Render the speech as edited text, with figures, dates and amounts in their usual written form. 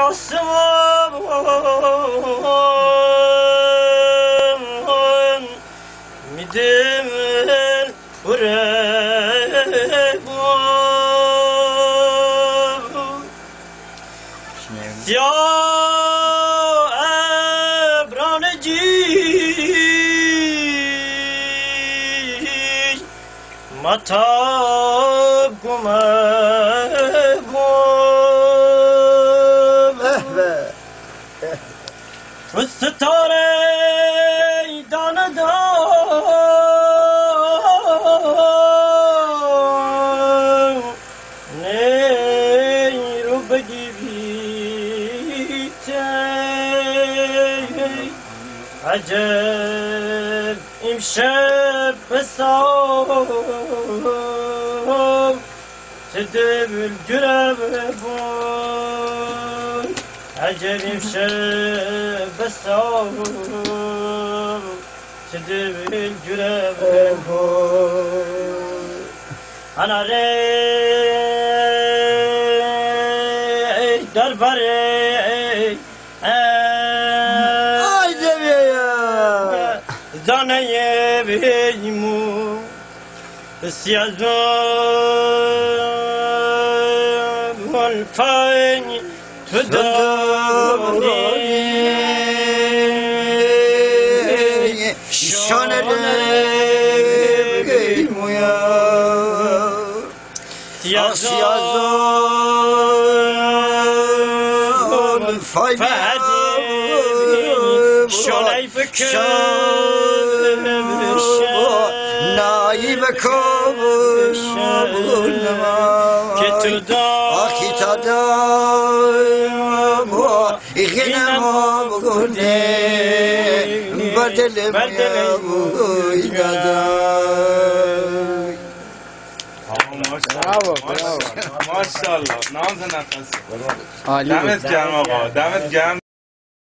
آسمان میدل یا ابران جی متاب گمه و ستاره دانه دان نیرو بگیری عجب امشب بسام چه دل گره بود عجب امشب بسام چه دل گره بود انا ری در بره دانه بیمو سیازم الفانی تو داری شانه بیمویا سیازم الفانی شانه بکن نایب کابوش که تو آخی تا دام غنم بگونه بدل میابوی ندای ماشاءالله نام نفس دمت گرم آقا دمت گرم